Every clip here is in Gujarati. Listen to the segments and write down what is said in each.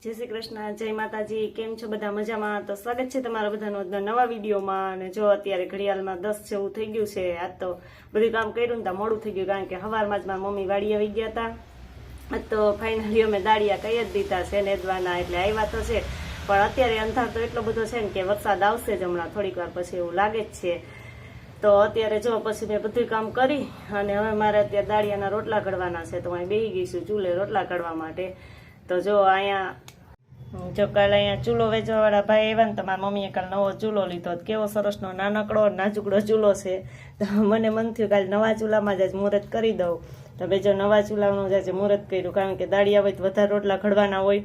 જય શ્રી કૃષ્ણ, જય માતાજી। કેમ છો બધા? મજામાં? તો સ્વાગત છે તમારા બધાનું નવા વિડીયોમાં। અને જો અત્યારે ઘડિયાળમાં 10 જેવું થઈ ગયું છે। આજ તો બધું કામ કર્યું ને તો મોડું થઈ ગયું, કારણ કે સવારમાં જ મારા મમ્મી વાડી આવી ગયા હતા। તો ફાઇનલી અમે દાળિયા કહી જ દીધા છે નેદવાના, એટલે આવ્યા તો છે। પણ અત્યારે અંધાર તો એટલો બધો છે ને કે વરસાદ આવશે જ હમણાં થોડીક વાર પછી, એવું લાગે જ છે। તો અત્યારે જો પછી મેં બધું કામ કરી અને હવે મારે અત્યારે દાળિયાના રોટલા ઘડવાના છે। તો અહીં બેસી ગઈ છું ચૂલે રોટલા ઘડવા માટે। તો જો અહીંયા જો કાલે અહીંયા ચૂલો વેચવા વાળા ભાઈ આવ્યા ને, તો મારા મમ્મીએ કાલે નવો ચૂલો લીધો। કેવો સરસનો નાનકડો નાજુકડો ચૂલો છે। તો મને મન થયું કાલે નવા ચૂલામાં જ મુહૂર્ત કરી દઉં। તો ભાઈ જો નવા ચૂલાનું જ મુહૂર્ત કર્યું, કારણ કે દાળિયા હોય તો વધારે રોટલા ઘડવાના હોય,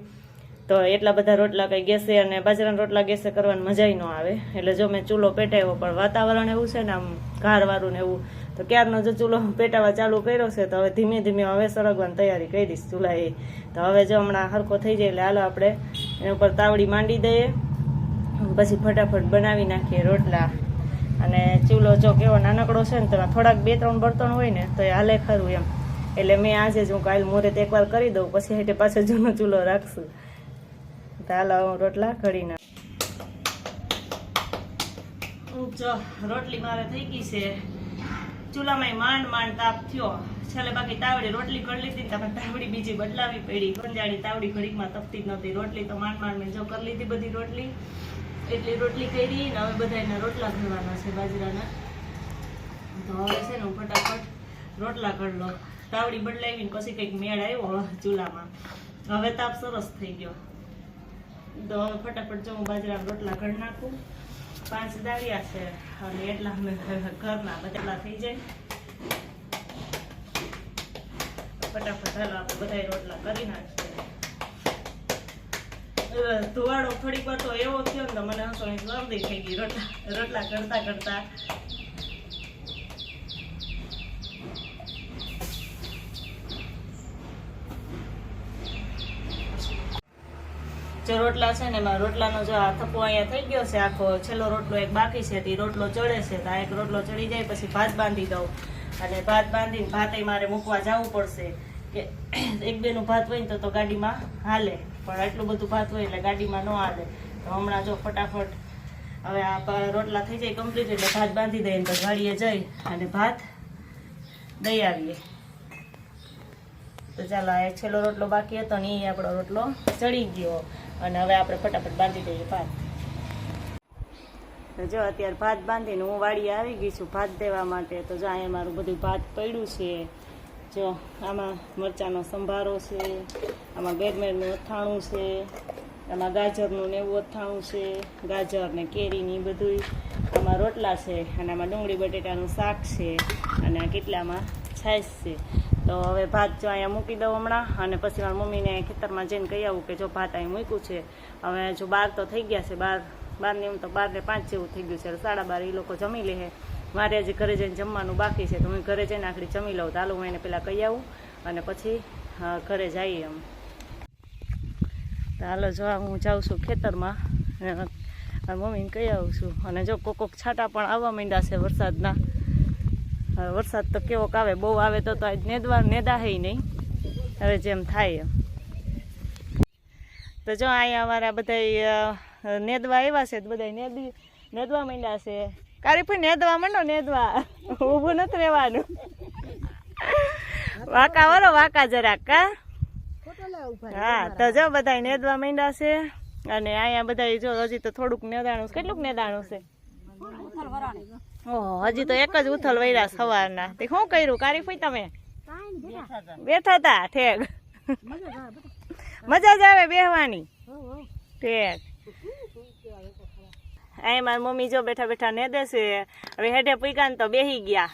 તો એટલા બધા રોટલા કંઈ ગેસે અને બાજરાના રોટલા ગેસે કરવાની મજા ન આવે। એટલે જો મેં ચૂલો પેટાવ્યો, પણ વાતાવરણ એવું છે ને આમ ઘારવાળું ને એવું, તો ક્યારનો જો ચૂલો પેટાવા ચાલુ કર્યો છે। તો હવે ધીમે ધીમે હવે સળગવાની તૈયારી કરીશ ચૂલા એ। તો હવે જો હમણાં હરખો થઈ જાય એટલે હાલો આપણે એના ઉપર તાવડી માંડી દઈએ, પછી ફટાફટ બનાવી નાખીએ રોટલા। અને ચૂલો જો કેવો નાનકડો છે ને, તો થોડાક 2-3 બર્તન હોય ને તો એ હાલે ખરું એમ। એટલે મેં આજે જ હું કાલે મુહૂર્ત એકવાર કરી દઉં, પછી એટલે પાછો જૂનો ચૂલો રાખશું। તો હાલો રોટલા ઘડી નાખ। જો રોટલી મારે થઈ ગઈ છે, ચૂલામાં માંડ તાપ થયો છેલ્લે, બાકી તાવડી રોટલી કરી લીધી ને તમે તાવડી બીજી બદલાવી પડી। ગંજાડી તાવડી ઘડીકમાં તપતી જ નહોતી, રોટલી તો માંડ મેં જો કરી લીધી બધી રોટલી, એટલી રોટલી કરી ને હવે બધાના રોટલા ઘડવાના છે બાજરાના। તો હવે છે ને હું ફટાફટ રોટલા ઘડ લો, તાવડી બદલાવીને પછી કંઈક મેળ આવ્યો ચૂલામાં, હવે તાપ સરસ થઈ ગયો। તો હવે ફટાફટ જો હું બાજરાના રોટલા ઘડ નાખું। 5 દાળિયા છે અને એટલા અમે ઘરના બધા થઈ જાય। ફટાફટ હાલો આપણે બધા રોટલા કરી નાખીએ। ધુવાડો થોડીક વાર તો એવો થયો ને તો મને હસોની શરદી થઈ ગઈ રોટલા કરતા કરતા। જો રોટલા છે ને એમાં રોટલાનો જો આ થપ્પો અહીંયા થઈ ગયો છે આખો, છેલ્લો રોટલો એક બાકી છે, તે રોટલો ચડે છે। તો આ એક રોટલો ચડી જાય પછી ભાત બાંધી દઉં, અને ભાત બાંધીને ભાતે મારે મૂકવા જવું પડશે, કે 1-2 નું ભાત હોય ને તો ગાડીમાં હાલે, પણ આટલું બધું ભાત હોય એટલે ગાડીમાં ન હાલે। તો હમણાં જો ફટાફટ હવે આ રોટલા થઈ જાય કમ્પ્લીટ એટલે ભાત બાંધી દઈએ, તો ગાડીએ જઈ અને ભાત દઈ આવીએ। તો ચાલો આ છેલ્લો રોટલો બાકી હતો ને એ આપણો રોટલો ચડી ગયો, અને હવે આપણે ફટાફટ બાંધી દઈએ ભાત। તો જો અત્યારે ભાત બાંધીને હું વાડીએ આવી ગઈ છું ભાત દેવા માટે। તો જો અહીંયા મારું બધું ભાત પડ્યું છે, જો આમાં મરચાંનો સંભારો છે, આમાં બેરમેરનું અથાણું છે, આમાં ગાજરનું ને એવું અથાણું છે, ગાજર ને કેરીની બધું, આમાં રોટલા છે, અને આમાં ડુંગળી બટેટાનું શાક છે, અને આ કેટલામાં છાશ છે। તો હવે ભાત જો અહીંયા મૂકી દઉં હમણાં, અને પછી મારી મમ્મીને ખેતરમાં જઈને કહી આવું કે જો ભાત અહીં મૂક્યું છે। હવે જો 12 તો થઈ ગયા છે, 12 એમ તો 12 ને 5 જેવું થઈ ગયું છે, 12:30 એ લોકો જમી લે। મારે હજી ઘરે જઈને જમવાનું બાકી છે, તો હું ઘરે જઈને આખડી જમી લઉં। તો હાલો હું એને પહેલાં કહી આવું અને પછી ઘરે જઈએ એમ। તો હાલો જો હું જાઉં છું ખેતરમાં, મમ્મીને કહી આવું છું। અને જો કોક છાંટા પણ આવવા માંડ્યા છે વરસાદના। વરસાદ તો કેવોક આવે, બહુ આવે તો આજ નેદા હે નહીં, હવે જેમ થાય એમ। તો જો અહીંયા અમારા બધા નેદવા આવ્યા છે, બધા નેદવા માંડ્યા છે। કારીફી નેદવા માંડો, નેદવા ઊભું નથી રહેવાનું। વાંકા વરો વાંકા જરાક કા, હા। તો જો બધા નેદવા માંડ્યા છે, અને અહીંયા બધા જો હજી તો થોડુંક નેદાણું, કેટલુંક નેદાણું છે? ઓહો, હજી તો એક જ ઉથલ વૈરા સવારના। તે શું કર્યું કારીફી તમે? બેઠા હતા ઠેક, મજા જ આવે બેહવાની ઠેક। અહીં મારી મમ્મી જો બેઠા બેઠા નેદે છે, હવે હેઠે પૂગ્યા ને તો બેહી ગયા।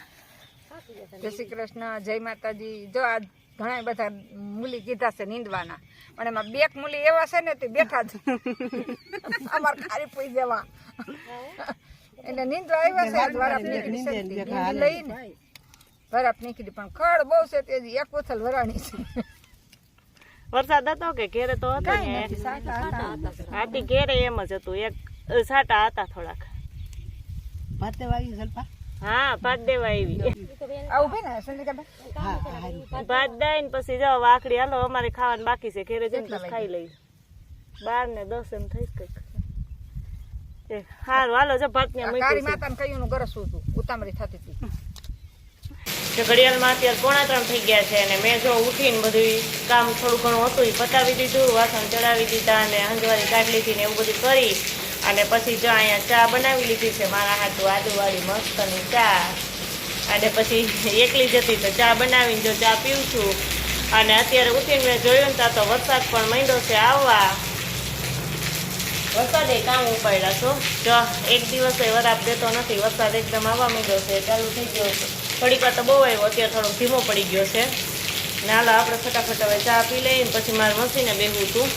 જય શ્રી કૃષ્ણ, જય માતાજી। જો આ ઘણા બધા મૂલી કીધા છે નીંદવાના, પણ એમાં 2 મૂલી એવા છે ને તે બેઠા જ અમાર ખારી પૂઈ જેવા, એટલે નીંદવા આવ્યા છે। વરાપ નીકળી છે લઈને વરાપ નીકળી, પણ ખડ બહુ છે, તે એક ઉથલ વરાણી છે। વરસાદ હતો કે ઘેરે તો હતો ને? આથી ઘેરે એમ જ હતું, એક સાટા હતા થોડાક। ભાત દેવા આવી જલપા? હા, ભાત દેવા આવી। ભાત દઈને પછી જાઓ વાકડી, હાલો અમારે ખાવાનું બાકી છે, ઘેરે જઈને ખાઈ લઈ। 12 ને 10 એમ થઈ કંઈક. હારું હાલો જો ભાતને કાળી મૂકી માતાને કયું નું ગરસું હતું ઉતામળી થતી હતી છે ઘડિયાળમાં અત્યારે 2:45 થઈ ગયા છે અને મેં જો ઉઠીને બધું કામ થોડું ઘણું હતું એ પતાવી દીધું, વાસણ ચડાવી દીધા અને હંજવારી કાઢી લીધી ને એવું બધું કરી અને પછી જો અહીંયા ચા બનાવી લીધી છે મારા હાથું આદુવાળી મસ્તની ચા. અને પછી એકલી જતી તો ચા બનાવીને જો ચા પીવું છું. અને અત્યારે ઉઠીને મેં જોયું ને ત્યાં તો વરસાદ પણ માંડ્યો છે આવવા. વરસાદે કામ ઉપાડ્યા છો જો એક દિવસે વરાપ દેતો નથી, વરસાદ એકદમ આવવા માંડ્યો છે, ચાલુ થઈ ગયો છે. થોડીક વાર તો બહુ આવ્યો, અત્યારે થોડોક ધીમો પડી ગયો છે. ને હાલો આપણે ફટાફટ હવે ચા પી લઈને પછી મારે મશીને બેહવું હતું,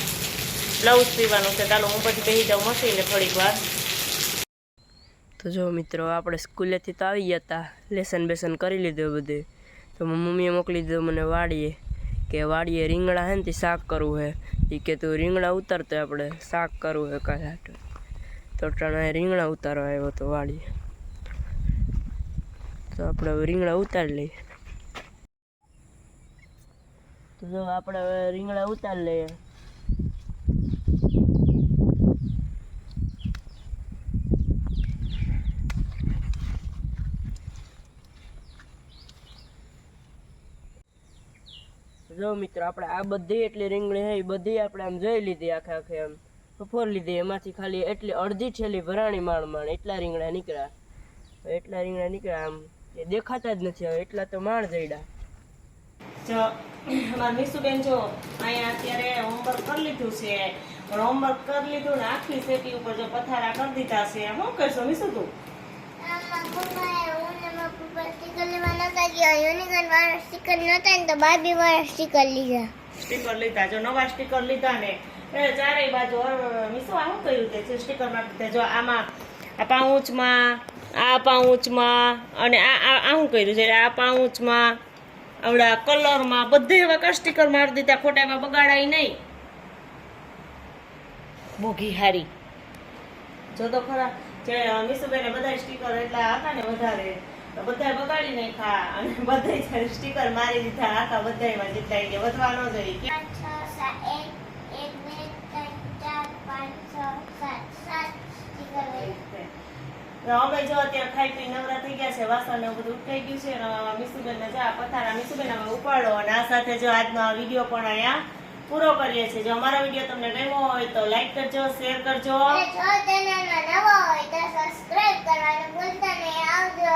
બ્લાઉઝ સીવાનું છે. ચાલો હું પછી બેસી જાઉં મશીને થોડીક વાર. તો જો મિત્રો આપણે સ્કૂલેથી તો આવી ગયા હતા, લેસન બેસન કરી લીધું બધું. તો મમ્મીએ મોકલી દીધું મને વાડીએ કે વાડીએ રીંગણા હે ને તે શાક કરવું હે. એ કે તું રીંગણા ઉતારતો આપણે શાક કરવું હે કાલે હાટું. તો ટાણે રીંગણા ઉતારવા આવ્યો તો વાડીએ. તો આપણે હવે રીંગણા ઉતારી લઈએ. તો જો આપણે હવે રીંગણા ઉતારી લઈએ. જો મિત્રો આપણે આ બધી એટલી રીંગણી છે એ બધી આપણે આમ જોઈ લીધી, આખે આમ ફોર લીધી. એમાંથી ખાલી એટલી અડધી છેલ્લી ભરાણી માણ એટલા રીંગણા નીકળ્યા. આમ એ દેખાતા જ નથી હવે, એટલા તો માણ જઈડા. જો અમારા મીસુબેન જો અહીંયા અત્યારે હોમવર્ક કરી લીધું છે, પણ હોમવર્ક કરી લીધું ને આખી સેટી ઉપર જો પથારા કરી દીધા છે. શું કરશો મીસુ તું? સ્ટીકર લીધા જો, નવા સ્ટીકર લીધા ને ચારેય બાજુ મીસુ આ શું કર્યું તે સ્ટીકર મારી દીધા. જો આમાં આ પાઉચમાં અને આ શું કર્યું છે, આ પાઉચમાં આવડા કલરમાં બધે એવા સ્ટીકર મારી દીધા. ખોટા એમાં બગાડાય નહીં. બોઘી હારી જો તો ખરા જે મીસુબેને બધા સ્ટીકર એટલા હતા ને વધારે તો બધા બગાડી નાખ્યા અને બધા સ્ટીકર મારી દીધા આખા બધામાં જેટલા કે વધવા ન જોઈએ. અમે જો અત્યારે ખાઈ પી નવરા થઈ ગયા છે, વાસણ ને બધું ઉઠાઈ ગયું છે. મીસુબેન ને જા પથારા મીસુબેન હવે ઉપાડો. અને આ સાથે જો આજનો આ વિડીયો પણ અહીંયા પૂરો કરીએ છીએ. જો અમારો વિડીયો તમને ગમ્યો હોય તો લાઈક કરજો, શેર કરજો. જો ચેનલમાં નવો હોય તો સબસ્ક્રાઇબ કરવાનું ભૂલતા નહીં. આવજો.